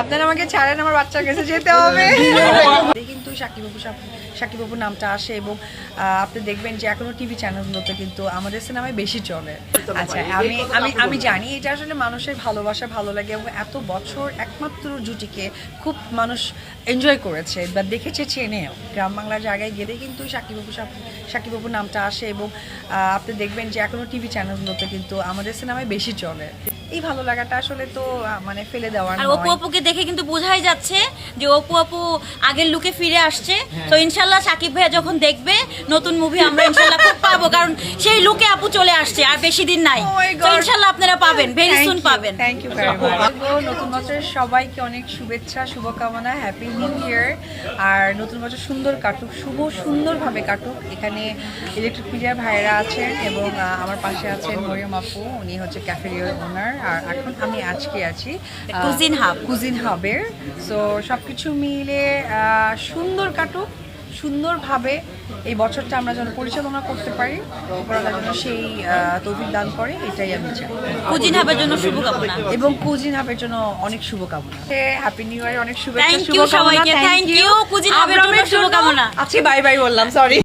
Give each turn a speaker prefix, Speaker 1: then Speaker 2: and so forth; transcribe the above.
Speaker 1: আপনারা আমাকে ছাড়েন, আমার বাচ্চার কাছে যেতে হবে। কিন্তু সাকিব বাবু নামটা আসে এবং আপনি দেখবেন যে এখনো টিভি চ্যানেলগুলোতে কিন্তু আমাদের সিনেমায় বেশি চলে। আচ্ছা, আমি জানি এটা আসলে মানুষের ভালোবাসা, ভালো লাগে এবং এত বছর একমাত্র জুটিকে খুব মানুষ এনজয় করেছে বা দেখেছে, চেনেও। গ্রাম বাংলার জায়গায় গেলে কিন্তু সাকিব বাবু নামটা আসে এবং আপনি দেখবেন যে এখনো টিভি চ্যানেলগুলোতে কিন্তু আমাদের সিনেমায় বেশি চলে। এই ভালো লাগাটা আসলে তো মানে ফেলে দেওয়ার নয়।
Speaker 2: আর অপু আপুকে দেখে কিন্তু বোঝাই যাচ্ছে যে অপু আপু আগের লুকে ফিরে আসছে। তো ইনশাল্লাহ সাকিব ভাইয়া যখন দেখবে নতুন মুভি আমরা ইনশাল্লাহ খুব পাবো, কারণ সেই লুকে আপু চলে আসছে, আর বেশি দিন নাই। তো ইনশাল্লাহ আপনারা পাবেন, ভেরি সুন পাবেন।
Speaker 1: Thank you very much. নতুন বছরের সবাইকে অনেক শুভেচ্ছা, শুভকামনা, হ্যাপি নিউ ইয়ার। আর নতুন বছর সুন্দর কাটুক, সুন্দরভাবে কাটুক। এখানে ইলেকট্রিক মিডিয়ার ভাইয়েরা আছেন এবং আমার পাশে আছেন মরিয়ম আপু, উনি হচ্ছে ক্যাফেরিয়ার ওনার। আর এখন আমি আজকে আছি কুজিন হাবের। সো সব কিছু মিলে সুন্দর কাটুক, সুন্দরভাবে এই বছরটা আমরা যেন পরিচালনা করতে পারি, উপরওয়ালা যেন সেই তৌফিক দান করে, এটাই আমি চাই।
Speaker 2: কুজিন হাবের জন্য শুভকামনা
Speaker 1: এবং কুজিন হাবের জন্য অনেক শুভকামনা। হ্যাপি নিউ ইয়ার, অনেক শুভেচ্ছা,
Speaker 2: থ্যাংক ইউ সবাইকে, থ্যাংক ইউ। কুজিন হাবের জন্য শুভকামনা।
Speaker 1: আজকে বাই বাই বললাম, সরি।